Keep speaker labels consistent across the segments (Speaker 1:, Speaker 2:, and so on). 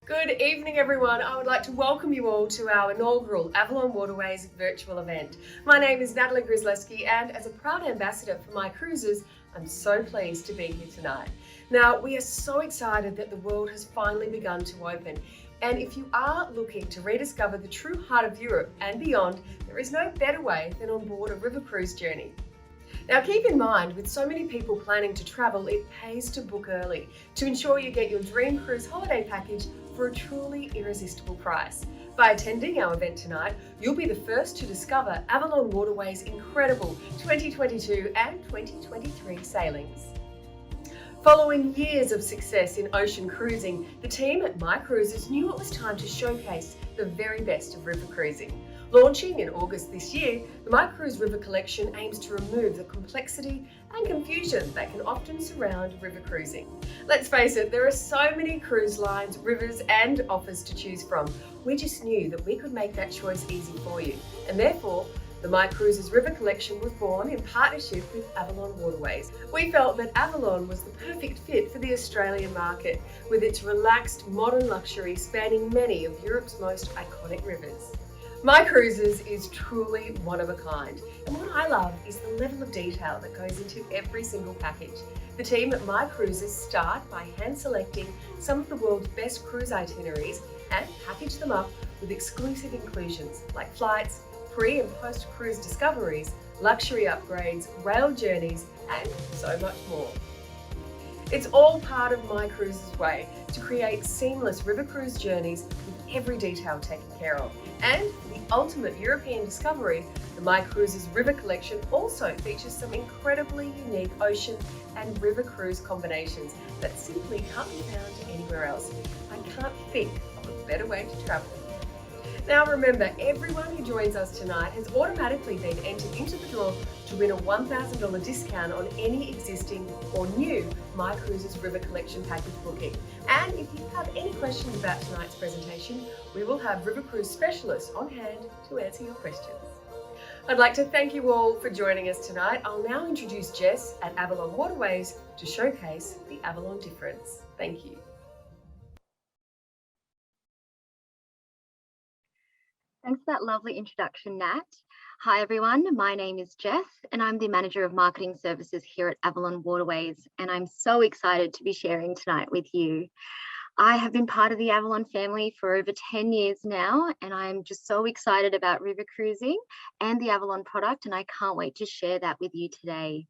Speaker 1: Good evening, everyone. I would like to welcome you all to our inaugural Avalon Waterways virtual event. My name is Natalie Grzleski, and as a proud ambassador for My Cruises, I'm so pleased to be here tonight. Now, we are so excited that the world has finally begun to open. And if you are looking to rediscover the true heart of Europe and beyond, there is no better way than on board a river cruise journey. Now keep in mind, with so many people planning to travel, it pays to book early to ensure you get your dream cruise holiday package for a truly irresistible price. By attending our event tonight, you'll be the first to discover Avalon Waterways' incredible 2022 and 2023 sailings. Following years of success in ocean cruising, the team at My Cruises knew it was time to showcase the very best of river cruising. Launching in August this year, the My Cruise River Collection aims to remove the complexity and confusion that can often surround river cruising. Let's face it, there are so many cruise lines, rivers and offers to choose from. We just knew that we could make that choice easy for you, and therefore, the My Cruises River Collection was born in partnership with Avalon Waterways. We felt that Avalon was the perfect fit for the Australian market, with its relaxed, modern luxury spanning many of Europe's most iconic rivers. My Cruises is truly one of a kind, and what I love is the level of detail that goes into every single package. The team at My Cruises start by hand-selecting some of the world's best cruise itineraries and package them up with exclusive inclusions like flights, pre- and post-cruise discoveries, luxury upgrades, rail journeys, and so much more. It's all part of My Cruises' way to create seamless river cruise journeys with every detail taken care of. And for the ultimate European discovery, the My Cruises River Collection also features some incredibly unique ocean and river cruise combinations that simply can't be found anywhere else. I can't think of a better way to travel. Now remember, everyone who joins us tonight has automatically been entered into the draw to win a $1,000 discount on any existing or new My Cruises River Collection package booking. And if you have any questions about tonight's presentation, we will have river cruise specialists on hand to answer your questions. I'd like to thank you all for joining us tonight. I'll now introduce Jess at Avalon Waterways to showcase the Avalon difference. Thank you.
Speaker 2: Thanks for that lovely introduction, Nat. Hi everyone, my name is Jess and I'm the Manager of Marketing Services here at Avalon Waterways, and I'm so excited to be sharing tonight with you. I have been part of the Avalon family for over 10 years now, and I'm just so excited about river cruising and the Avalon product, and I can't wait to share that with you today.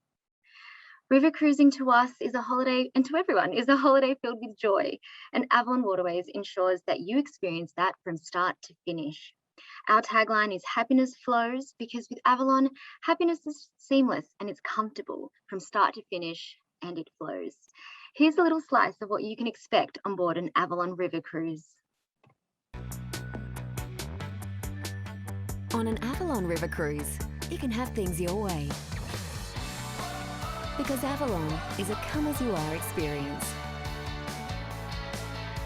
Speaker 2: River cruising to us is a holiday, and to everyone is a holiday filled with joy, and Avalon Waterways ensures that you experience that from start to finish. Our tagline is happiness flows, because with Avalon, happiness is seamless and it's comfortable from start to finish, and it flows. Here's a little slice of what you can expect on board an Avalon river cruise.
Speaker 3: On an Avalon river cruise, you can have things your way. Because Avalon is a come-as-you-are experience.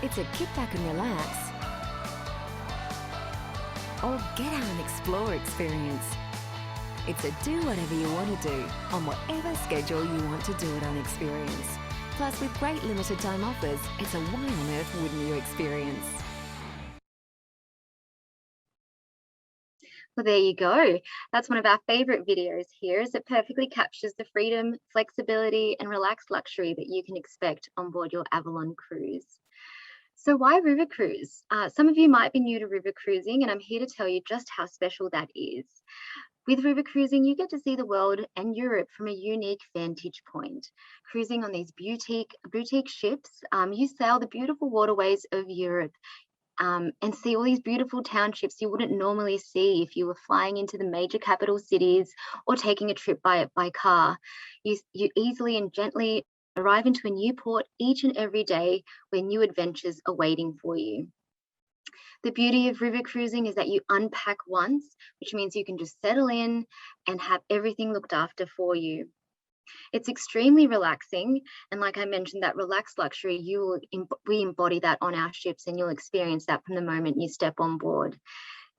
Speaker 3: It's a kick back and relax, or get out and explore experience. It's a do whatever you want to do on whatever schedule you want to do it on experience. Plus, with great limited time offers, it's a why on earth wouldn't you experience?
Speaker 2: Well, there you go. That's one of our favorite videos here, as it perfectly captures the freedom, flexibility, and relaxed luxury that you can expect on board your Avalon cruise. So why river cruise? Some of you might be new to river cruising, and I'm here to tell you just how special that is. With river cruising, you get to see the world and Europe from a unique vantage point. Cruising on these boutique ships, you sail the beautiful waterways of Europe and see all these beautiful townships you wouldn't normally see if you were flying into the major capital cities or taking a trip by car. You easily and gently arrive into a new port each and every day where new adventures are waiting for you. The beauty of river cruising is that you unpack once, which means you can just settle in and have everything looked after for you. It's extremely relaxing, and like I mentioned, that relaxed luxury, we embody that on our ships, and you'll experience that from the moment you step on board.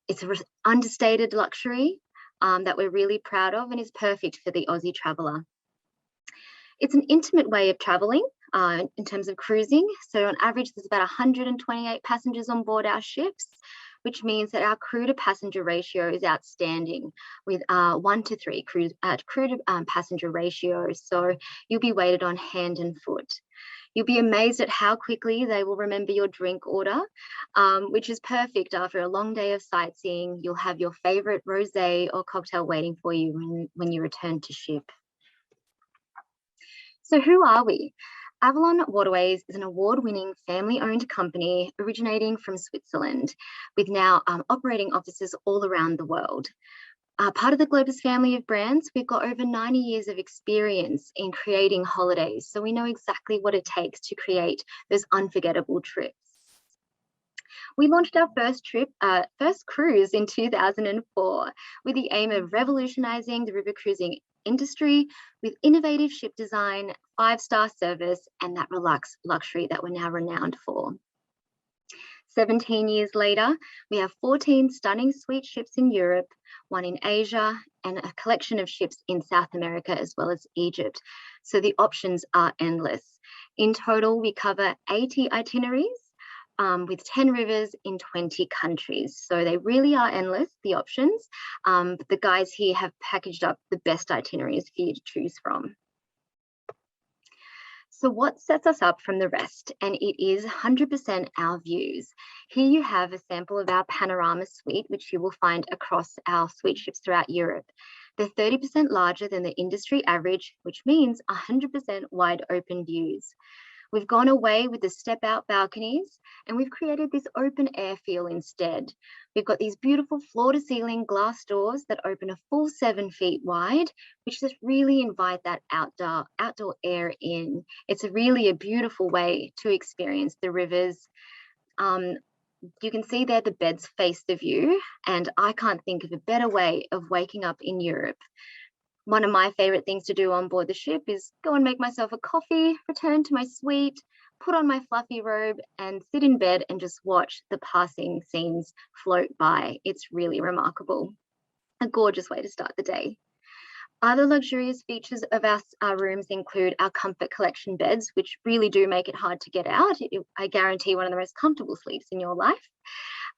Speaker 2: It's an understated luxury that we're really proud of and is perfect for the Aussie traveller. It's an intimate way of travelling. in terms of cruising. So on average, there's about 128 passengers on board our ships, which means that our crew to passenger ratio is outstanding with 1 to 3 crew to passenger ratio. So you'll be weighted on hand and foot. You'll be amazed at how quickly they will remember your drink order, which is perfect after a long day of sightseeing. You'll have your favorite rosé or cocktail waiting for you when you return to ship. So who are we? Avalon Waterways is an award-winning family-owned company originating from Switzerland, with now operating offices all around the world. Part of the Globus family of brands, we've got over 90 years of experience in creating holidays, so we know exactly what it takes to create those unforgettable trips. We launched our first cruise in 2004 with the aim of revolutionizing the river cruising industry with innovative ship design, 5-star service, and that relaxed luxury that we're now renowned for. 17 years later, we have 14 stunning suite ships in Europe, 1 in Asia, and a collection of ships in South America as well as Egypt. So the options are endless. In total, we cover 80 itineraries with 10 rivers in 20 countries. So they really are endless, the options. But the guys here have packaged up the best itineraries for you to choose from. So what sets us up from the rest? And it is 100% our views. Here you have a sample of our panorama suite, which you will find across our suite ships throughout Europe. They're 30% larger than the industry average, which means 100% wide open views. We've gone away with the step-out balconies, and we've created this open air feel instead. We've got these beautiful floor-to-ceiling glass doors that open a full 7 feet wide, which just really invite that outdoor air in. It's really a beautiful way to experience the rivers. You can see there the beds face the view, and I can't think of a better way of waking up in Europe. One of my favorite things to do on board the ship is go and make myself a coffee, return to my suite, put on my fluffy robe and sit in bed and just watch the passing scenes float by. It's really remarkable. A gorgeous way to start the day. Other luxurious features of our rooms include our comfort collection beds, which really do make it hard to get out. I guarantee one of the most comfortable sleeps in your life.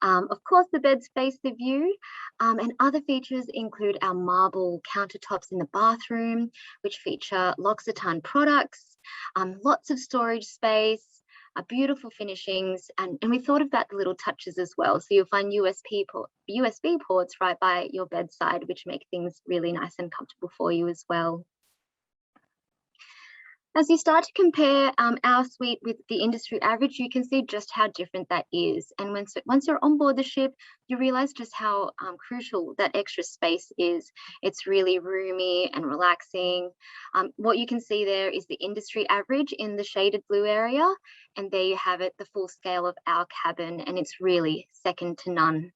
Speaker 2: Of course, the beds face the view, and other features include our marble countertops in the bathroom, which feature L'Occitane products, lots of storage space, beautiful finishings, and we thought about the little touches as well. So you'll find USB ports right by your bedside, which make things really nice and comfortable for you as well. As you start to compare our suite with the industry average, you can see just how different that is. And once you're on board the ship, you realize just how crucial that extra space is. It's really roomy and relaxing. What you can see there is the industry average in the shaded blue area. And there you have it, the full scale of our cabin, and it's really second to none.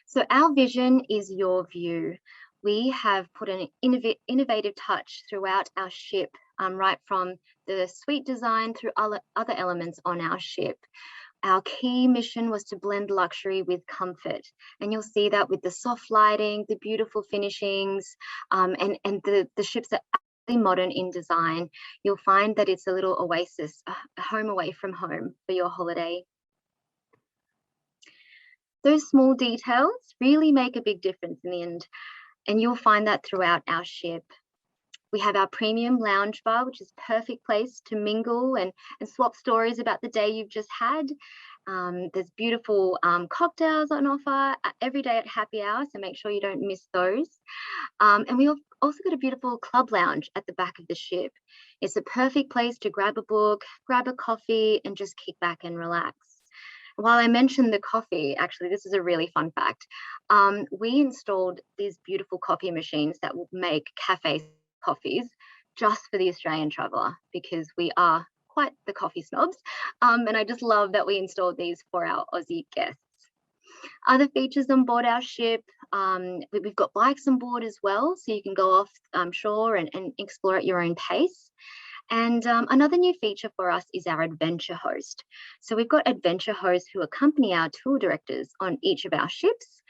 Speaker 2: So our vision is your view. We have put an innovative touch throughout our ship, right from the suite design through other elements on our ship. Our key mission was to blend luxury with comfort, and you'll see that with the soft lighting, the beautiful finishings, and the ships are absolutely modern in design. You'll find that it's a little oasis, a home away from home for your holiday. Those small details really make a big difference in the end. And you'll find that throughout our ship. We have our premium lounge bar, which is a perfect place to mingle and swap stories about the day you've just had. There's beautiful cocktails on offer every day at happy hour, so make sure you don't miss those. And we've also got a beautiful club lounge at the back of the ship. It's a perfect place to grab a book, grab a coffee, and just kick back and relax. While I mentioned the coffee, actually, this is a really fun fact. We installed these beautiful coffee machines that will make cafe coffees just for the Australian traveller, because we are quite the coffee snobs. And I just love that we installed these for our Aussie guests. Other features on board our ship, we've got bikes on board as well, so you can go off shore and explore at your own pace. And another new feature for us is our adventure host. So we've got adventure hosts who accompany our tour directors on each of our ships.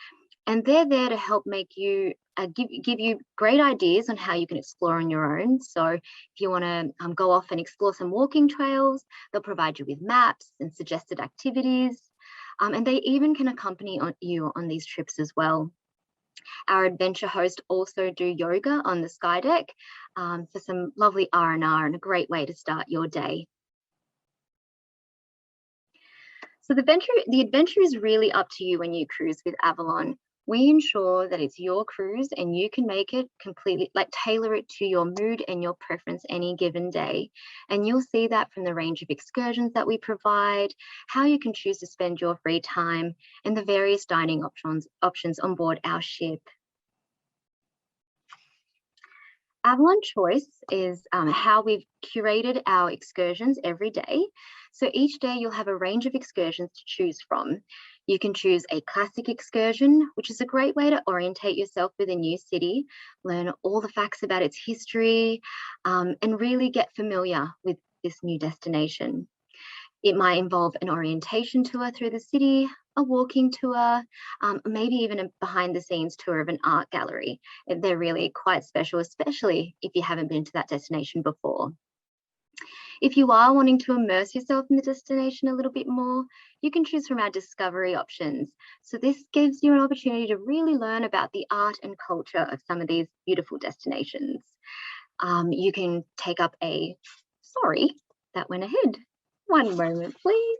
Speaker 2: And they're there to help make you give you great ideas on how you can explore on your own. So if you want to go off and explore some walking trails, they'll provide you with maps and suggested activities. And they even can accompany you on these trips as well. Our adventure hosts also do yoga on the sky deck for some lovely R&R and a great way to start your day. So the adventure is really up to you when you cruise with Avalon. We ensure that it's your cruise and you can make it completely, tailor it to your mood and your preference any given day. And you'll see that from the range of excursions that we provide, how you can choose to spend your free time, and the various dining options on board our ship. Avalon Choice is how we've curated our excursions every day. So each day you'll have a range of excursions to choose from. You can choose a classic excursion, which is a great way to orientate yourself with a new city, learn all the facts about its history, and really get familiar with this new destination. It might involve an orientation tour through the city, a walking tour, maybe even a behind the scenes tour of an art gallery. They're really quite special, especially if you haven't been to that destination before. If you are wanting to immerse yourself in the destination a little bit more, you can choose from our discovery options. So this gives you an opportunity to really learn about the art and culture of some of these beautiful destinations. You can take up sorry, that went ahead. One moment, please.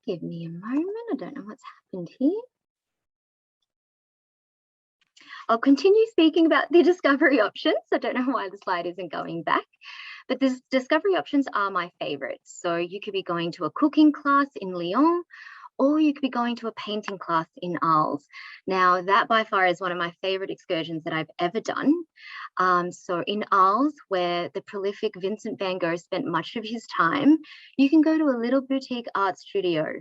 Speaker 2: Give me a moment. I don't know what's happened here. I'll continue speaking about the discovery options. I don't know why the slide isn't going back, but the discovery options are my favorites. So you could be going to a cooking class in Lyon, or you could be going to a painting class in Arles. Now, that by far is one of my favorite excursions that I've ever done. So in Arles, where the prolific Vincent van Gogh spent much of his time, you can go to a little boutique art studio.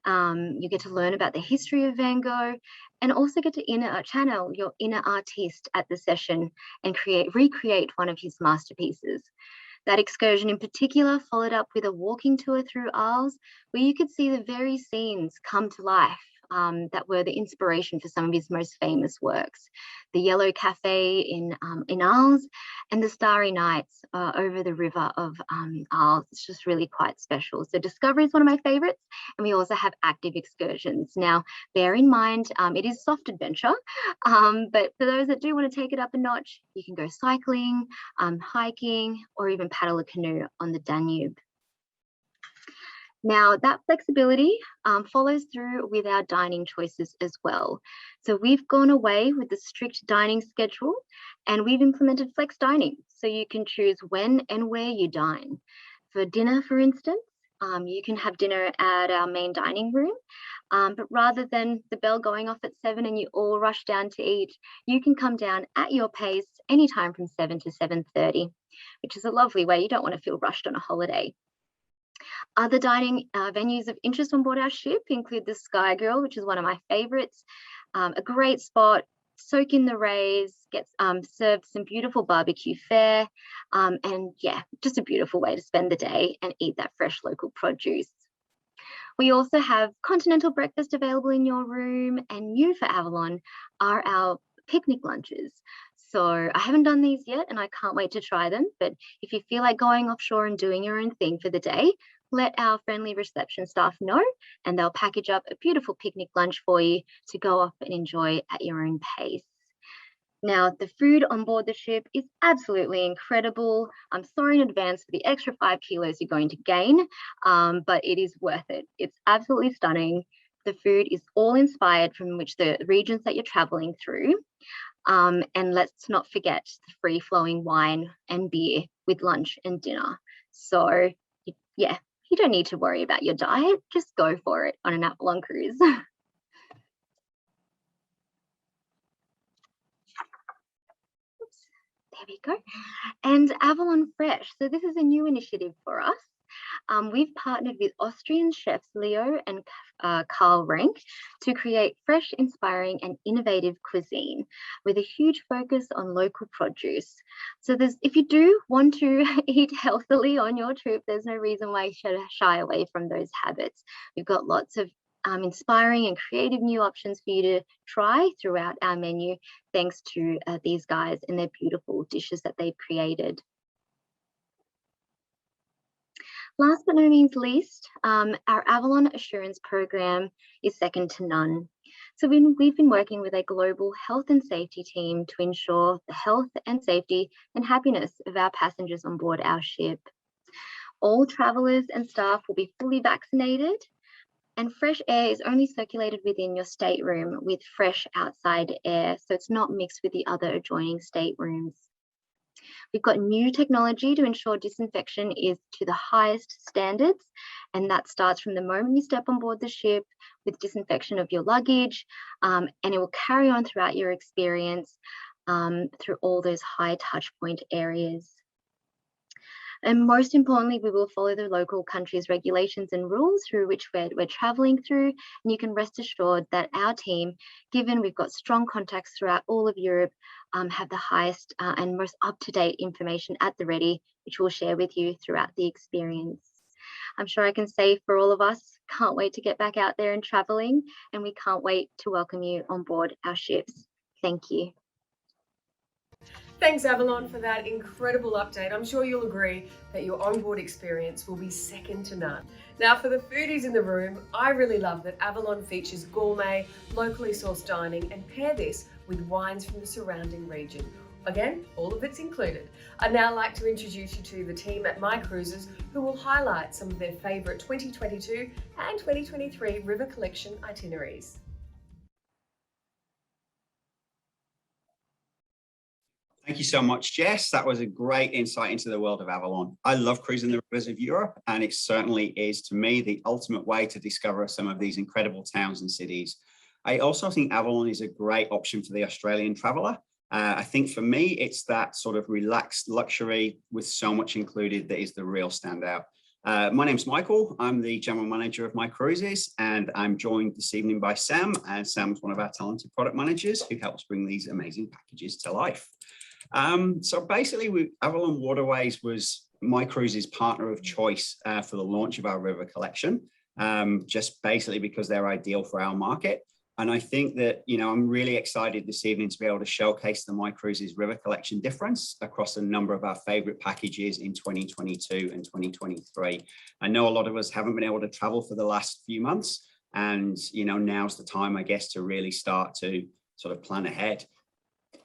Speaker 2: You get to learn about the history of Van Gogh and also get to channel your inner artiste at the session and recreate one of his masterpieces. That excursion in particular followed up with a walking tour through Arles, where you could see the very scenes come to life that were the inspiration for some of his most famous works. The Yellow Cafe in Arles and the Starry Nights over the river of Arles. It's just really quite special. So Discovery is one of my favorites, and we also have active excursions. Now, bear in mind, it is soft adventure, but for those that do want to take it up a notch, you can go cycling, hiking, or even paddle a canoe on the Danube. Now, that flexibility follows through with our dining choices as well. So we've gone away with the strict dining schedule and we've implemented flex dining. So you can choose when and where you dine. For dinner, for instance, you can have dinner at our main dining room, but rather than the bell going off at 7 and you all rush down to eat, you can come down at your pace anytime from 7 to 7:30, which is a lovely way. You don't want to feel rushed on a holiday. Other dining venues of interest on board our ship include the Sky Grill, which is one of my favorites. A great spot, soak in the rays, get served some beautiful barbecue fare, and yeah, just a beautiful way to spend the day and eat that fresh local produce. We also have continental breakfast available in your room, and new for Avalon are our picnic lunches. So I haven't done these yet and I can't wait to try them, but if you feel like going offshore and doing your own thing for the day, let our friendly reception staff know and they'll package up a beautiful picnic lunch for you to go off and enjoy at your own pace. Now, the food on board the ship is absolutely incredible. I'm sorry in advance for the extra 5 kilos you're going to gain, but it is worth it. It's absolutely stunning. The food is all inspired from the regions that you're traveling through. And let's not forget the free-flowing wine and beer with lunch and dinner. So yeah, you don't need to worry about your diet. Just go for it on an Avalon cruise. There we go. And Avalon Fresh. So this is a new initiative for us. We've partnered with Austrian chefs Leo and Karl Renk to create fresh, inspiring and innovative cuisine with a huge focus on local produce. So if you do want to eat healthily on your trip, there's no reason why you should shy away from those habits. We've got lots of inspiring and creative new options for you to try throughout our menu, thanks to these guys and their beautiful dishes that they've created. Last but no means least, our Avalon Assurance program is second to none. So we've been working with a global health and safety team to ensure the health and safety and happiness of our passengers on board our ship. All travellers and staff will be fully vaccinated, and fresh air is only circulated within your stateroom with fresh outside air, so it's not mixed with the other adjoining staterooms. We've got new technology to ensure disinfection is to the highest standards, and that starts from the moment you step on board the ship with disinfection of your luggage, and it will carry on throughout your experience through all those high touch point areas. And most importantly, we will follow the local country's regulations and rules through which we're travelling through. And you can rest assured that our team, given we've got strong contacts throughout all of Europe, have the highest and most up-to-date information at the ready, which we'll share with you throughout the experience. I'm sure I can say for all of us, can't wait to get back out there and travelling, and we can't wait to welcome you on board our ships. Thank you.
Speaker 1: Thanks, Avalon, for that incredible update. I'm sure you'll agree that your onboard experience will be second to none. Now, for the foodies in the room, I really love that Avalon features gourmet, locally sourced dining, and pair this with wines from the surrounding region. Again, all of it's included. I'd now like to introduce you to the team at My Cruises, who will highlight some of their favourite 2022 and 2023 River Collection itineraries.
Speaker 4: Thank you so much, Jess. That was a great insight into the world of Avalon. I love cruising the rivers of Europe, and it certainly is, to me, the ultimate way to discover some of these incredible towns and cities. I also think Avalon is a great option for the Australian traveller. I think for me, it's that sort of relaxed luxury with so much included that is the real standout. My name's Michael. I'm the general manager of My Cruises, and I'm joined this evening by Sam, and Sam's one of our talented product managers who helps bring these amazing packages to life. So basically, Avalon Waterways was My Cruises' partner of choice for the launch of our river collection, just basically because they're ideal for our market. And I think that, I'm really excited this evening to be able to showcase the My Cruises river collection difference across a number of our favorite packages in 2022 and 2023. I know a lot of us haven't been able to travel for the last few months, and, now's the time, I guess, to really start to sort of plan ahead.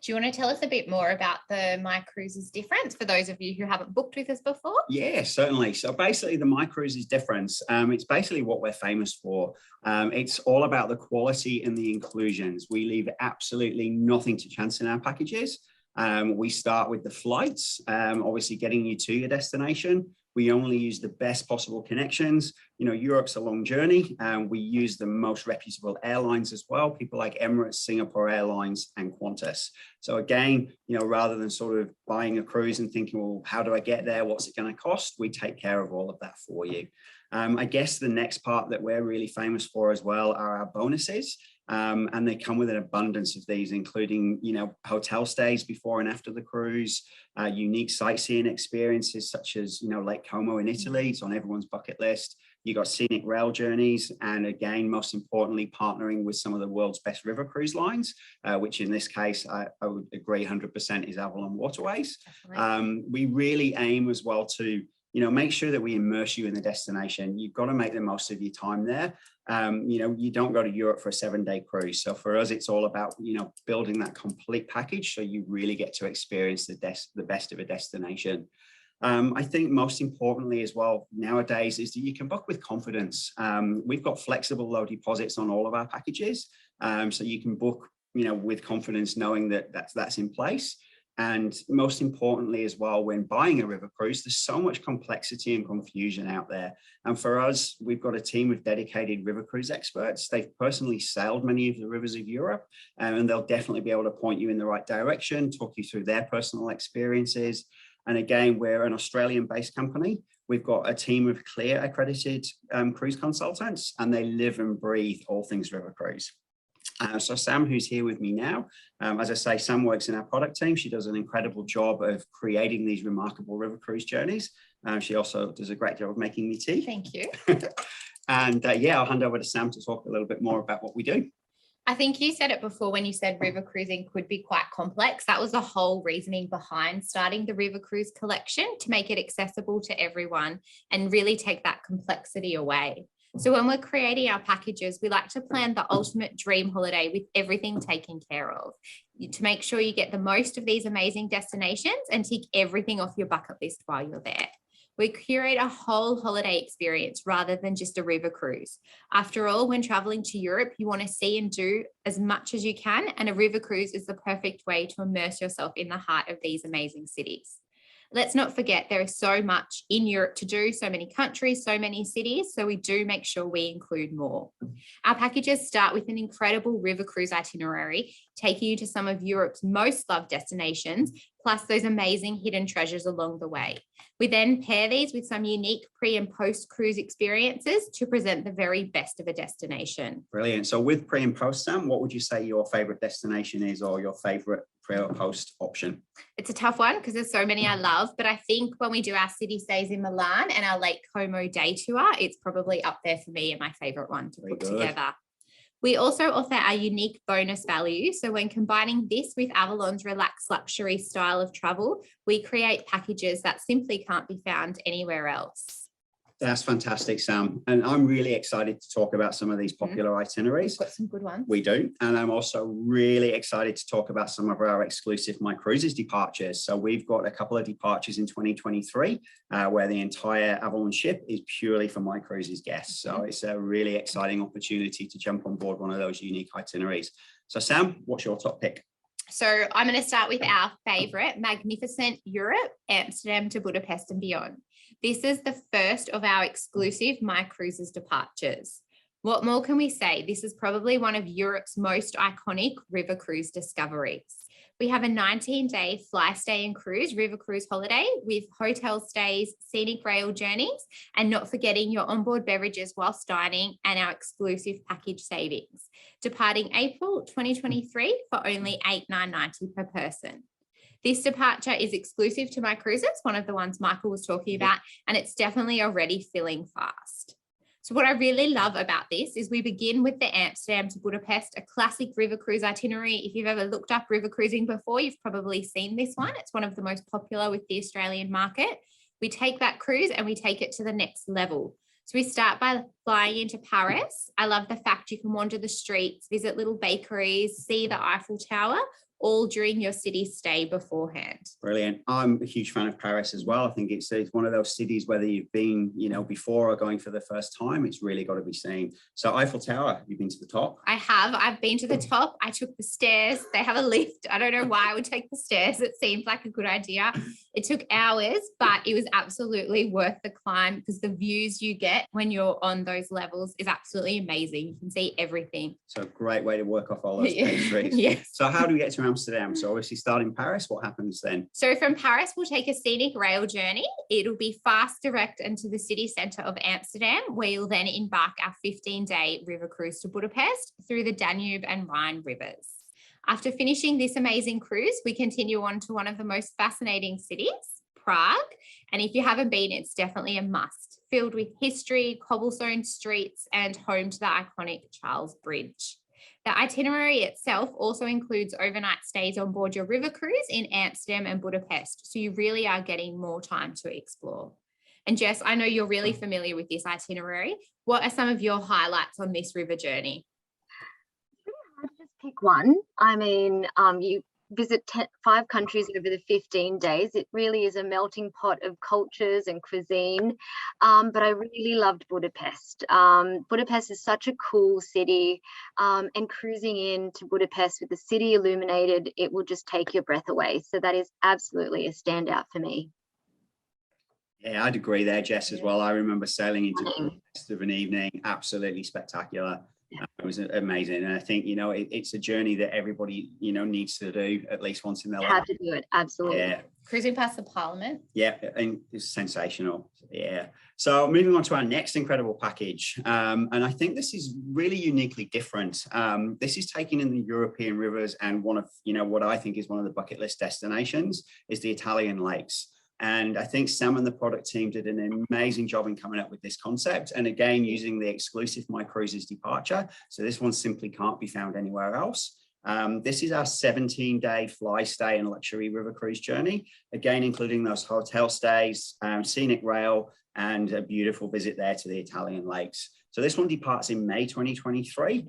Speaker 5: Do you want to tell us a bit more about the My Cruises difference for those of you who haven't booked with us before?
Speaker 4: Yeah, certainly. So basically the My Cruises difference, it's basically what we're famous for. It's all about the quality and the inclusions. We leave absolutely nothing to chance in our packages. We start with the flights, obviously getting you to your destination. We only use the best possible connections. Europe's a long journey, and we use the most reputable airlines as well, people like Emirates, Singapore Airlines, and Qantas. So again, rather than sort of buying a cruise and thinking, well, how do I get there? What's it going to cost? We take care of all of that for you. I guess the next part that we're really famous for as well are our bonuses. And they come with an abundance of these, including, hotel stays before and after the cruise, unique sightseeing experiences such as, Lake Como in Italy. It's on everyone's bucket list. You got scenic rail journeys, and again, most importantly, partnering with some of the world's best river cruise lines, which in this case, I would agree 100% is Avalon Waterways. We really aim as well to make sure that we immerse you in the destination. You've got to make the most of your time there. You don't go to Europe for a 7-day cruise. So for us, it's all about, building that complete package so you really get to experience the best of a destination. I think most importantly as well nowadays is that you can book with confidence. We've got flexible low deposits on all of our packages. So you can book, with confidence knowing that that's in place. And most importantly as well, when buying a river cruise, there's so much complexity and confusion out there. And for us, we've got a team of dedicated river cruise experts. They've personally sailed many of the rivers of Europe, and they'll definitely be able to point you in the right direction, talk you through their personal experiences. And again, we're an Australian-based company. We've got a team of CLEAR accredited cruise consultants, and they live and breathe all things river cruise. So Sam, who's here with me now, as I say, Sam works in our product team. She does an incredible job of creating these remarkable river cruise journeys. She also does a great job of making me tea.
Speaker 5: Thank you.
Speaker 4: And yeah, I'll hand over to Sam to talk a little bit more about what we do.
Speaker 5: I think you said it before when you said river cruising could be quite complex. That was the whole reasoning behind starting the River Cruise collection, to make it accessible to everyone and really take that complexity away. So when we're creating our packages, we like to plan the ultimate dream holiday with everything taken care of, to make sure you get the most of these amazing destinations and tick everything off your bucket list while you're there. We curate a whole holiday experience rather than just a river cruise. After all, when traveling to Europe, you want to see and do as much as you can, and a river cruise is the perfect way to immerse yourself in the heart of these amazing cities. Let's not forget there is so much in Europe to do, so many countries, so many cities, so we do make sure we include more. Our packages start with an incredible river cruise itinerary, taking you to some of Europe's most loved destinations, plus those amazing hidden treasures along the way. We then pair these with some unique pre and post cruise experiences to present the very best of a destination.
Speaker 4: Brilliant. So with pre and post, Sam, what would you say your favorite destination is, or your favorite pre or post option?
Speaker 5: It's a tough one because there's so many I love, but I think when we do our city stays in Milan and our Lake Como day tour, it's probably up there for me and my favorite one to put together. We also offer our unique bonus value. So when combining this with Avalon's relaxed luxury style of travel, we create packages that simply can't be found anywhere else.
Speaker 4: That's fantastic, Sam. And I'm really excited to talk about some of these popular itineraries.
Speaker 5: We've got some good ones.
Speaker 4: We do. And I'm also really excited to talk about some of our exclusive My Cruises departures. So we've got a couple of departures in 2023 where the entire Avalon ship is purely for My Cruises guests. So it's a really exciting opportunity to jump on board one of those unique itineraries. So Sam, what's your top pick?
Speaker 5: So I'm going to start with our favorite, magnificent Europe, Amsterdam to Budapest and beyond. This is the first of our exclusive My Cruises departures. What more can we say? This is probably one of Europe's most iconic river cruise discoveries. We have a 19-day fly, stay and cruise river cruise holiday with hotel stays, scenic rail journeys, and not forgetting your onboard beverages whilst dining and our exclusive package savings. Departing April 2023 for only $8,990 per person. This departure is exclusive to My Cruises, one of the ones Michael was talking about, and it's definitely already filling fast. So what I really love about this is we begin with the Amsterdam to Budapest, a classic river cruise itinerary. If you've ever looked up river cruising before, you've probably seen this one. It's one of the most popular with the Australian market. We take that cruise and we take it to the next level. So we start by flying into Paris. I love the fact you can wander the streets, visit little bakeries, see the Eiffel Tower, all during your city stay beforehand.
Speaker 4: Brilliant. I'm a huge fan of Paris as well. I think it's one of those cities, whether you've been, before or going for the first time, it's really got to be seen. So Eiffel Tower, you've been to the top?
Speaker 5: I have. I've been to the top. I took the stairs. They have a lift. I don't know why I would take the stairs. It seemed like a good idea. It took hours, but it was absolutely worth the climb because the views you get when you're on those levels is absolutely amazing. You can see everything.
Speaker 4: So a great way to work off all those pastries.
Speaker 5: Yes.
Speaker 4: So how do we get to Amsterdam? So obviously start in Paris. What happens then?
Speaker 5: So from Paris, we'll take a scenic rail journey. It'll be fast, direct into the city centre of Amsterdam, where you'll then embark our 15-day river cruise to Budapest through the Danube and Rhine rivers. After finishing this amazing cruise, we continue on to one of the most fascinating cities, Prague. And if you haven't been, it's definitely a must, filled with history, cobblestone streets, and home to the iconic Charles Bridge. The itinerary itself also includes overnight stays on board your river cruise in Amsterdam and Budapest, so you really are getting more time to explore. And Jess, I know you're really familiar with this itinerary. What are some of your highlights on this river journey?
Speaker 2: It's really hard to just pick one. I mean, you visit 5 countries over the 15 days. It really is a melting pot of cultures and cuisine. But I really loved Budapest. Budapest is such a cool city, and cruising into Budapest with the city illuminated, it will just take your breath away. So that is absolutely a standout for me.
Speaker 4: Yeah, I'd agree there, Jess, as well. I remember sailing into Budapest of an evening, absolutely spectacular. It was amazing. And I think, it's a journey that everybody, needs to do at least once in their life.
Speaker 2: Have to do it. Absolutely.
Speaker 4: Yeah.
Speaker 5: Cruising past the Parliament.
Speaker 4: Yeah, and it's sensational. Yeah. So moving on to our next incredible package. And I think this is really uniquely different. This is taking in the European rivers, and one of, what I think is one of the bucket list destinations is the Italian lakes. And I think Sam and the product team did an amazing job in coming up with this concept. And again, using the exclusive My Cruises departure. So this one simply can't be found anywhere else. This is our 17-day fly, stay and luxury river cruise journey. Again, including those hotel stays, scenic rail, and a beautiful visit there to the Italian lakes. So this one departs in May 2023.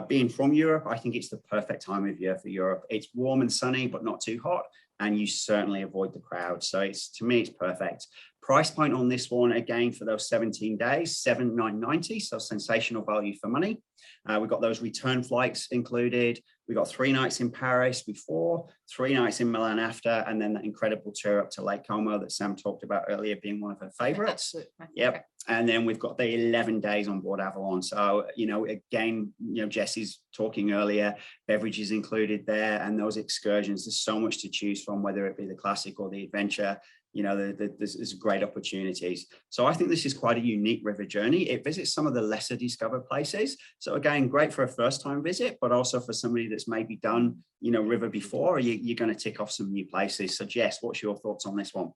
Speaker 4: Being from Europe, I think it's the perfect time of year for Europe. It's warm and sunny, but not too hot. And you certainly avoid the crowd. So to me, it's perfect. Price point on this one, again, for those 17 days, $7,990, so sensational value for money. We've got those return flights included. We got 3 nights in Paris before, 3 nights in Milan after, and then that incredible tour up to Lake Como that Sam talked about earlier being one of her favorites. Yep. And then we've got the 11 days on board Avalon. So, again, Jesse's talking earlier, beverages included there, and those excursions, there's so much to choose from, whether it be the classic or the adventure. There's great opportunities. So I think this is quite a unique river journey. It visits some of the lesser discovered places. So again, great for a first time visit, but also for somebody that's maybe done, river before, you're going to tick off some new places. So Jess, what's your thoughts on this one?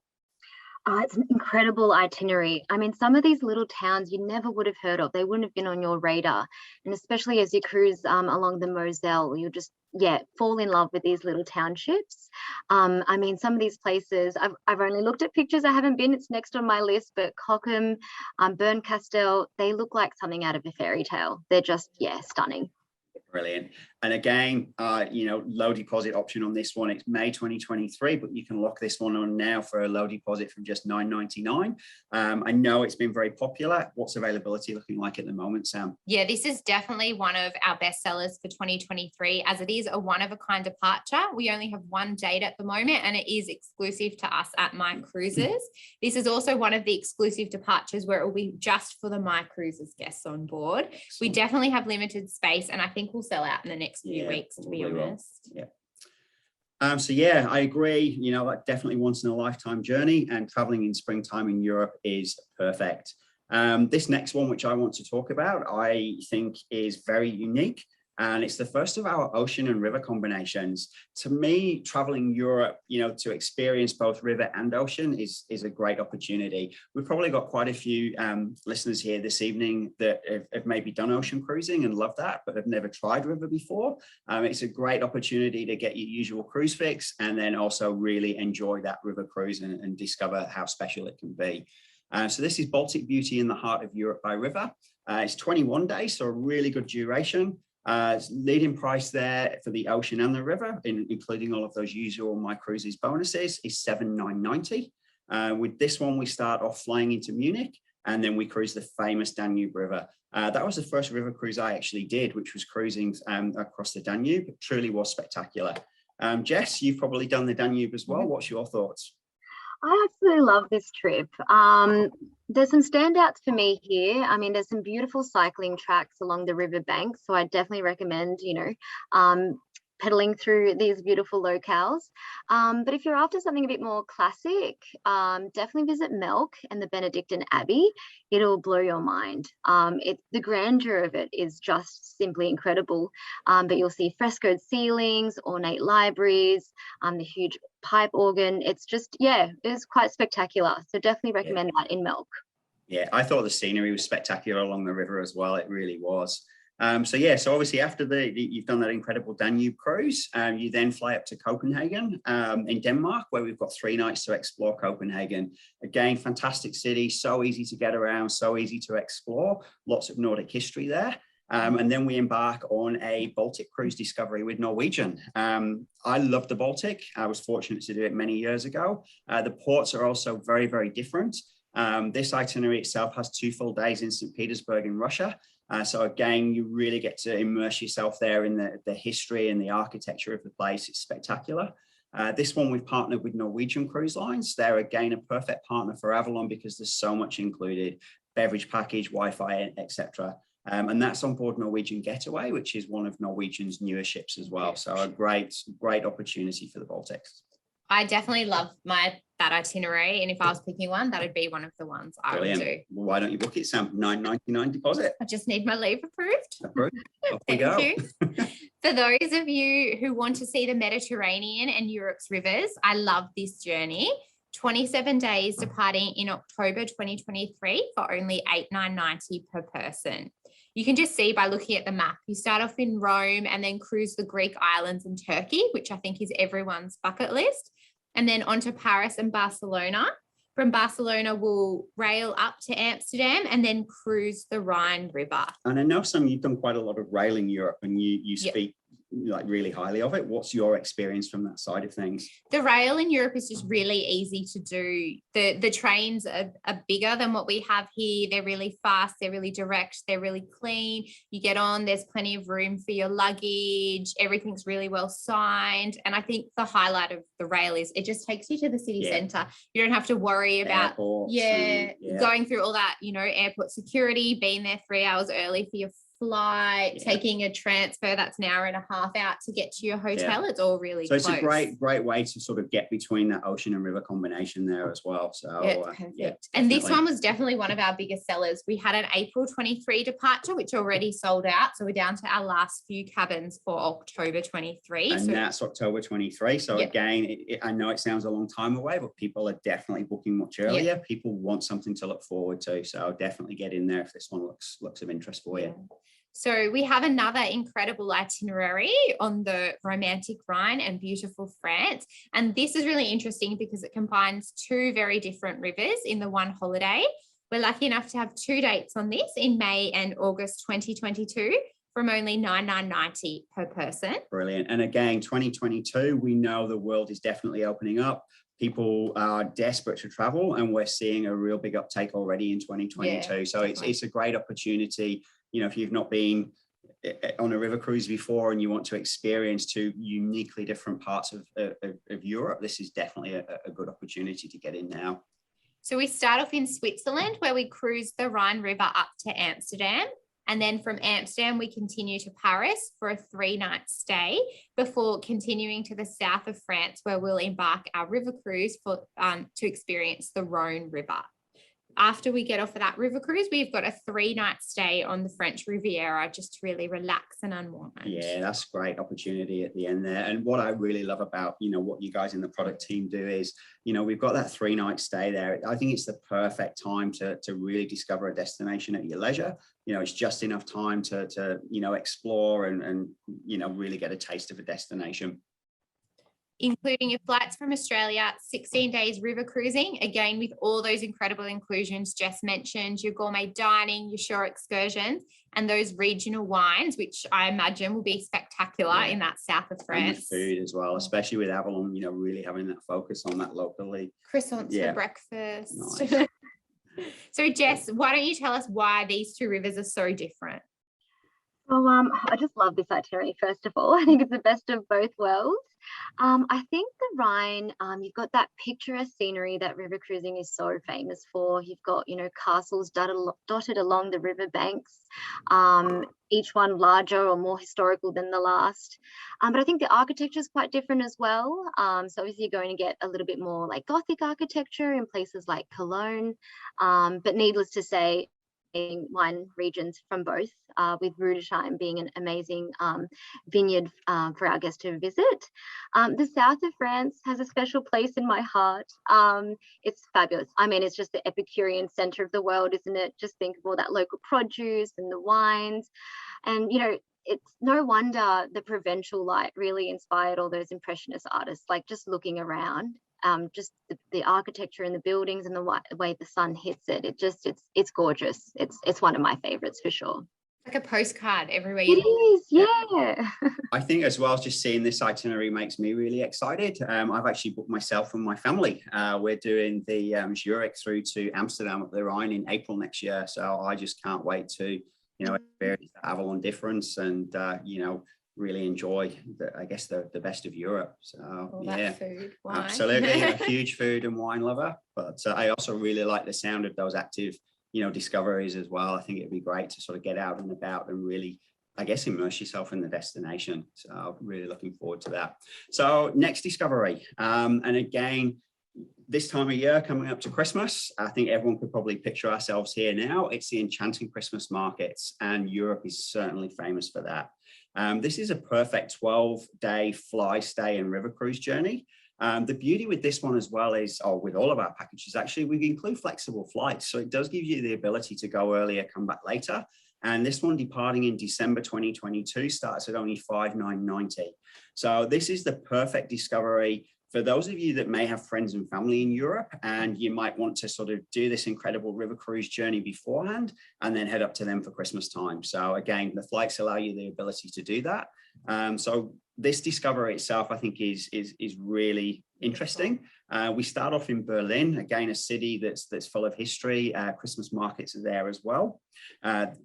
Speaker 2: It's an incredible itinerary. I mean, some of these little towns you never would have heard of. They wouldn't have been on your radar. And especially as you cruise along the Moselle, you'll just, fall in love with these little townships. I mean, some of these places, I've only looked at pictures. I haven't been. It's next on my list. But Cockham, Bernkastel, they look like something out of a fairy tale. They're just, stunning.
Speaker 4: Brilliant. And again, low deposit option on this one. It's May 2023, but you can lock this one on now for a low deposit from just $9.99. I know it's been very popular. What's availability looking like at the moment, Sam?
Speaker 5: Yeah, this is definitely one of our best sellers for 2023, as it is a one-of-a-kind departure. We only have one date at the moment, and it is exclusive to us at My Cruises. This is also one of the exclusive departures where it will be just for the My Cruises guests on board. We definitely have limited space, and I think we'll sell out in the next few weeks, to be honest.
Speaker 4: I agree. That definitely once in a lifetime journey, and traveling in springtime in Europe is perfect. This next one, which I want to talk about, I think is very unique. And it's the first of our ocean and river combinations. To me, traveling Europe, to experience both river and ocean is a great opportunity. We've probably got quite a few listeners here this evening that have maybe done ocean cruising and love that, but have never tried river before. It's a great opportunity to get your usual cruise fix and then also really enjoy that river cruise and discover how special it can be. So this is Baltic Beauty in the heart of Europe by river. It's 21 days, so a really good duration. Leading price there for the ocean and the river, including all of those usual My Cruises bonuses, is $7,990. With this one, we start off flying into Munich, and then we cruise the famous Danube River. That was the first river cruise I actually did, which was cruising across the Danube. It truly was spectacular. Jess, you've probably done the Danube as well. What's your thoughts?
Speaker 2: I absolutely love this trip. There's some standouts for me here. I mean, there's some beautiful cycling tracks along the riverbank, so I definitely recommend, pedaling through these beautiful locales. But if you're after something a bit more classic, definitely visit Melk and the Benedictine Abbey. It'll blow your mind. The grandeur of it is just simply incredible. But you'll see frescoed ceilings, ornate libraries, the huge pipe organ. It's just, it's quite spectacular. So definitely recommend that in Melk.
Speaker 4: Yeah, I thought the scenery was spectacular along the river as well. It really was. So obviously after you've done that incredible Danube cruise, you then fly up to Copenhagen in Denmark, where we've got 3 nights to explore Copenhagen. Again, fantastic city, so easy to get around, so easy to explore, lots of Nordic history there. And then we embark on a Baltic cruise discovery with Norwegian. I love the Baltic. I was fortunate to do it many years ago. The ports are also very, very different. This itinerary itself has 2 full days in St. Petersburg in Russia. So again, you really get to immerse yourself there in the history and the architecture of the place. It's spectacular. This one we've partnered with Norwegian Cruise Lines. They're again a perfect partner for Avalon because there's so much included: beverage package, Wi-Fi, etc. And that's on board Norwegian Getaway, which is one of Norwegian's newer ships as well. So a great opportunity for the Baltics.
Speaker 5: I definitely love that itinerary, and if I was picking one, that would be one of the ones I would do.
Speaker 4: Well, why don't you book it, Sam? $9.99 deposit.
Speaker 5: I just need my leave approved.
Speaker 4: Approved. Off we go.
Speaker 5: Thank you. For those of you who want to see the Mediterranean and Europe's rivers, I love this journey. 27 days departing in October 2023 for only $8,990 per person. You can just see by looking at the map, you start off in Rome and then cruise the Greek islands and Turkey, which I think is everyone's bucket list, and then on to Paris and Barcelona. From Barcelona, we'll rail up to Amsterdam and then cruise the Rhine River.
Speaker 4: And I know you've done quite a lot of rail in Europe, and you speak like really highly of it. What's your experience from that side of things?
Speaker 5: The rail in Europe is just really easy to do. The trains are bigger than what we have here. They're really fast, they're really direct, they're really clean. You get on, there's plenty of room for your luggage, everything's really well signed. And I think the highlight of the rail is it just takes you to the city centre. You don't have to worry about going through all that, airport security, being there 3 hours early for your flight, taking a transfer that's an hour and a half out to get to your hotel. It's all really close.
Speaker 4: It's a great way to sort of get between that ocean and river combination there as well. So
Speaker 5: perfect. And this one was definitely one of our biggest sellers. We had an April 23 departure, which already sold out. So we're down to our last few cabins for October 23.
Speaker 4: And that's October 23. So again, I know it sounds a long time away, but people are definitely booking much earlier. People want something to look forward to. So definitely get in there if this one looks of interest for you.
Speaker 5: So we have another incredible itinerary on the romantic Rhine and beautiful France. And this is really interesting because it combines two very different rivers in the one holiday. We're lucky enough to have 2 dates on this in May and August 2022 from only $9,990 per person.
Speaker 4: Brilliant. And again, 2022, we know the world is definitely opening up. People are desperate to travel, and we're seeing a real big uptake already in 2022. So it's a great opportunity. If you've not been on a river cruise before and you want to experience two uniquely different parts of Europe, this is definitely a good opportunity to get in now.
Speaker 5: So we start off in Switzerland, where we cruise the Rhine River up to Amsterdam. And then from Amsterdam, we continue to Paris for a 3-night stay before continuing to the south of France, where we'll embark our river cruise to experience the Rhone River. After we get off of that river cruise, we've got a 3-night stay on the French Riviera just to really relax and unwind. Yeah,
Speaker 4: that's a great opportunity at the end there. And what I really love about, what you guys in the product team do is, we've got that 3-night stay there. I think it's the perfect time to really discover a destination at your leisure. It's just enough time to explore and really get a taste of a destination.
Speaker 5: Including your flights from Australia, 16 days river cruising, again, with all those incredible inclusions Jess mentioned, your gourmet dining, your shore excursions, and those regional wines, which I imagine will be spectacular in that south of France.
Speaker 4: And the food as well, especially with Avalon, really having that focus on that locally.
Speaker 5: Croissants for breakfast.
Speaker 4: Nice.
Speaker 5: So Jess, why don't you tell us why these two rivers are so different?
Speaker 2: Well, I just love this itinerary, first of all. I think it's the best of both worlds. I think the Rhine, you've got that picturesque scenery that river cruising is so famous for. You've got, castles dotted along the river banks, each one larger or more historical than the last. But I think the architecture is quite different as well. So obviously you're going to get a little bit more like Gothic architecture in places like Cologne. But needless to say, wine regions from both, with Rudesheim being an amazing vineyard for our guests to visit. The south of France has a special place in my heart. It's fabulous. I mean, it's just the Epicurean center of the world, isn't it? Just think of all that local produce and the wines. And, it's no wonder the Provençal light really inspired all those impressionist artists, like just looking around. Just the architecture and the buildings and the way the sun hits it. It's gorgeous. It's one of my favorites for sure.
Speaker 5: Like a postcard everywhere.
Speaker 2: It is, yeah.
Speaker 4: I think as well, just seeing this itinerary makes me really excited. I've actually booked myself and my family. We're doing the Zurich through to Amsterdam up the Rhine in April next year. So I just can't wait to, experience the Avalon difference and, really enjoy the best of Europe. So
Speaker 5: that food, wine.
Speaker 4: Absolutely, a huge food and wine lover. But I also really like the sound of those active, discoveries as well. I think it'd be great to sort of get out and about and really, immerse yourself in the destination. So I'm really looking forward to that. So next discovery, and again, this time of year coming up to Christmas, I think everyone could probably picture ourselves here now. It's the enchanting Christmas markets, and Europe is certainly famous for that. This is a perfect 12-day fly, stay and river cruise journey. The beauty with this one as well is, or with all of our packages, actually, we include flexible flights. So it does give you the ability to go earlier, come back later. And this one departing in December 2022 starts at only $5,990. So this is the perfect discovery for those of you that may have friends and family in Europe, and you might want to sort of do this incredible river cruise journey beforehand and then head up to them for Christmas time. So again, the flights allow you the ability to do that. So this discovery itself, I think, is really interesting. We start off in Berlin, again, a city that's full of history. Christmas markets are there as well.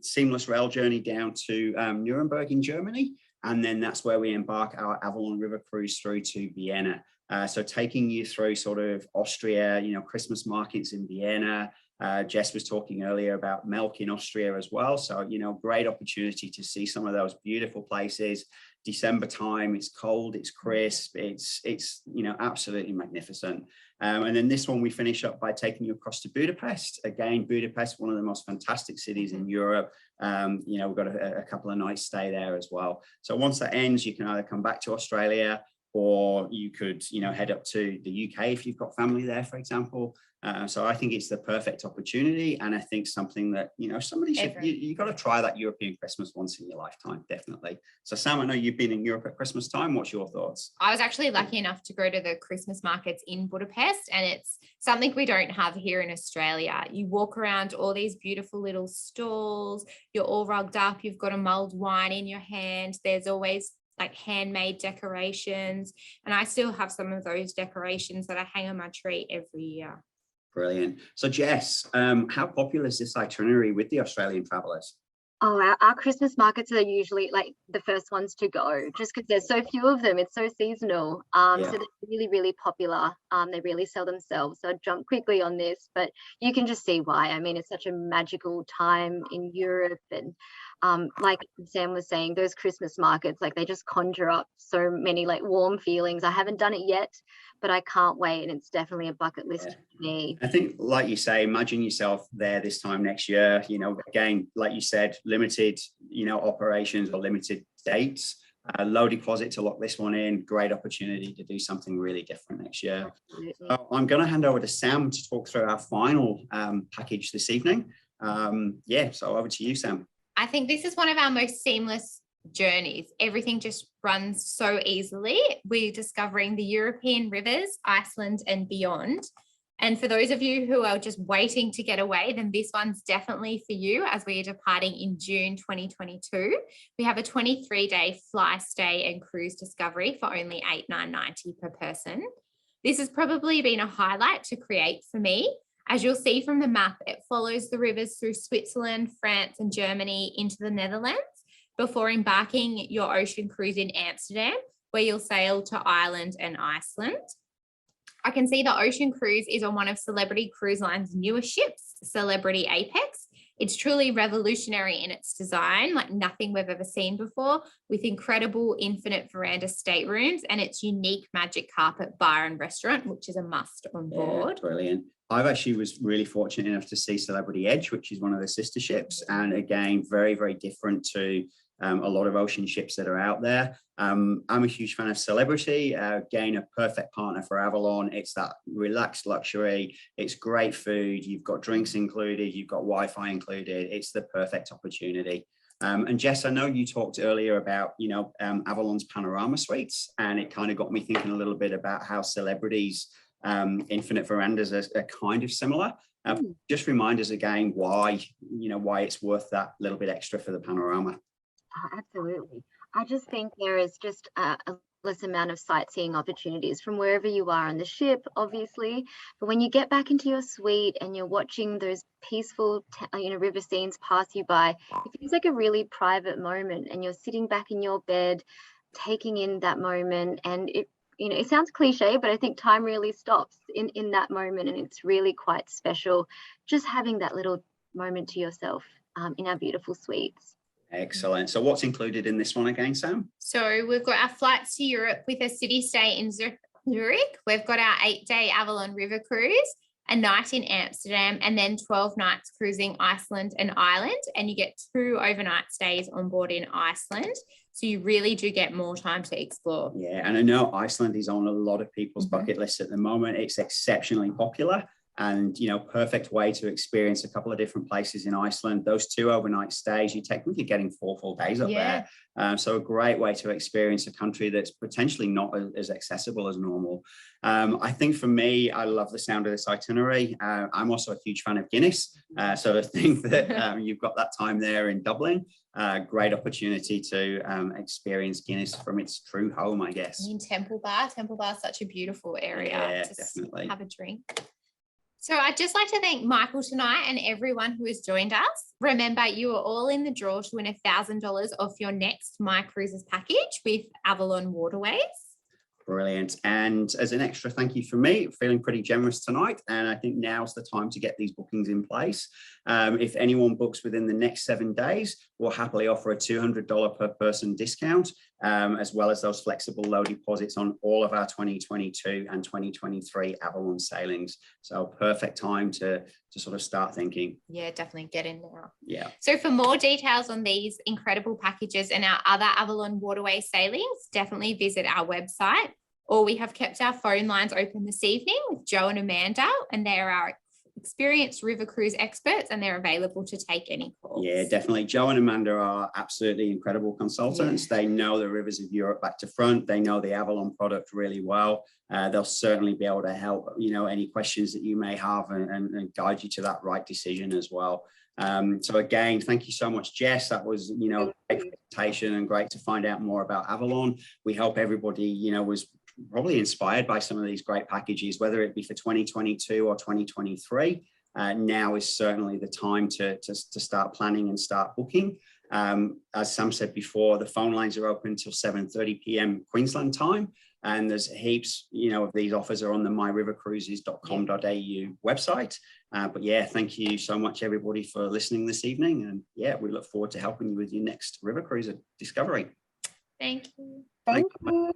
Speaker 4: Seamless rail journey down to Nuremberg in Germany. And then that's where we embark our Avalon River cruise through to Vienna. So taking you through sort of Austria, Christmas markets in Vienna. Jess was talking earlier about Melk in Austria as well. So, great opportunity to see some of those beautiful places. December time, it's cold, it's crisp, it's absolutely magnificent. And then this one, we finish up by taking you across to Budapest. Again, Budapest, one of the most fantastic cities in Europe. We've got a couple of nights stay there as well. So once that ends, you can either come back to Australia, or you could, head up to the UK if you've got family there, for example. So I think it's the perfect opportunity. And I think something that, somebody should, you got to try that European Christmas once in your lifetime, definitely. So Sam, I know you've been in Europe at Christmas time. What's your thoughts?
Speaker 5: I was actually lucky enough to go to the Christmas markets in Budapest, and it's something we don't have here in Australia. You walk around all these beautiful little stalls, you're all rugged up, you've got a mulled wine in your hand. There's always like handmade decorations. And I still have some of those decorations that I hang on my tree every year.
Speaker 4: Brilliant. So Jess, how popular is this itinerary with the Australian travellers?
Speaker 2: Oh, our Christmas markets are usually like the first ones to go, just because there's so few of them. It's so seasonal. So they're really, really popular. They really sell themselves. So I'll jump quickly on this, but you can just see why. I mean, it's such a magical time in Europe, and like Sam was saying, those Christmas markets, like they just conjure up so many like warm feelings. I haven't done it yet, but I can't wait, and it's definitely a bucket list for me.
Speaker 4: I think, like you say, imagine yourself there this time next year. Again, like you said, limited, operations or limited dates. Low deposit to lock this one in. Great opportunity to do something really different next year. I'm going to hand over to Sam to talk through our final package this evening. So over to you, Sam.
Speaker 5: I think this is one of our most seamless journeys. Everything just runs so easily. We're discovering the European rivers, Iceland and beyond. And for those of you who are just waiting to get away, then this one's definitely for you, as we are departing in June 2022. We have a 23-day fly, stay and cruise discovery for only $8,990 per person. This has probably been a highlight to create for me. As you'll see from the map, it follows the rivers through Switzerland, France and Germany into the Netherlands before embarking your ocean cruise in Amsterdam, where you'll sail to Ireland and Iceland. I can see the ocean cruise is on one of Celebrity Cruise Line's newer ships, Celebrity Apex. It's truly revolutionary in its design, like nothing we've ever seen before, with incredible infinite veranda staterooms and its unique magic carpet bar and restaurant, which is a must on board.
Speaker 4: Yeah, brilliant. I've actually was really fortunate enough to see Celebrity Edge, which is one of the sister ships. And again, very, very different to a lot of ocean ships that are out there. I'm a huge fan of Celebrity. Again, a perfect partner for Avalon. It's that relaxed luxury. It's great food. You've got drinks included. You've got Wi-Fi included. It's the perfect opportunity. And Jess, I know you talked earlier about, Avalon's panorama suites, and it kind of got me thinking a little bit about how Celebrity's infinite verandas are kind of similar. Just remind us again why it's worth that little bit extra for the panorama.
Speaker 2: Oh, absolutely. I just think there is just a less amount of sightseeing opportunities from wherever you are on the ship, obviously. But when you get back into your suite and you're watching those peaceful, river scenes pass you by, it feels like a really private moment, and you're sitting back in your bed, taking in that moment. And it sounds cliche, but I think time really stops in that moment, and it's really quite special just having that little moment to yourself in our beautiful suites.
Speaker 4: Excellent. So what's included in this one again, Sam?
Speaker 5: So we've got our flights to Europe with a city stay in Zurich. We've got our 8-day Avalon River cruise, a night in Amsterdam, and then 12 nights cruising Iceland and Ireland. And you get 2 overnight stays on board in Iceland. So you really do get more time to explore.
Speaker 4: Yeah, and I know Iceland is on a lot of people's bucket lists at the moment. It's exceptionally popular. And, you know, perfect way to experience a couple of different places in Iceland. Those 2 overnight stays, you're technically getting 4 full days up there. So a great way to experience a country that's potentially not as accessible as normal. I think for me, I love the sound of this itinerary. I'm also a huge fan of Guinness. So I think that you've got that time there in Dublin. Great opportunity to experience Guinness from its true home, I guess.
Speaker 5: In Temple Bar is such a beautiful area to
Speaker 4: definitely
Speaker 5: have a drink. So I'd just like to thank Michael tonight and everyone who has joined us. Remember, you are all in the draw to win $1,000 off your next My Cruises package with Avalon Waterways.
Speaker 4: Brilliant. And as an extra thank you from me, feeling pretty generous tonight. And I think now's the time to get these bookings in place. If anyone books within the next 7 days, we'll happily offer a $200 per person discount, as well as those flexible low deposits on all of our 2022 and 2023 Avalon sailings. So perfect time to sort of start thinking.
Speaker 5: Yeah, definitely get in now.
Speaker 4: Yeah.
Speaker 5: So for more details on these incredible packages and our other Avalon Waterway sailings, definitely visit our website. Or we have kept our phone lines open this evening with Joe and Amanda, and they are our experienced river cruise experts, and they're available to take any calls.
Speaker 4: Yeah, definitely. Joe and Amanda are absolutely incredible consultants. They know the rivers of Europe back to front. They know the Avalon product really well. They'll certainly be able to help, you know, any questions that you may have and guide you to that right decision as well. So again, thank you so much, Jess. That was, you know, a great presentation and great to find out more about Avalon. We hope everybody, you know, was probably inspired by some of these great packages, whether it be for 2022 or 2023. Now is certainly the time to start planning and start booking. As Sam said before, the phone lines are open till 7:30 p.m. Queensland time, and there's heaps, you know, of these offers are on the myrivercruises.com.au website. But yeah, thank you so much, everybody, for listening this evening. And yeah, we look forward to helping you with your next river cruiser discovery.
Speaker 5: Thank you.
Speaker 2: Thank you.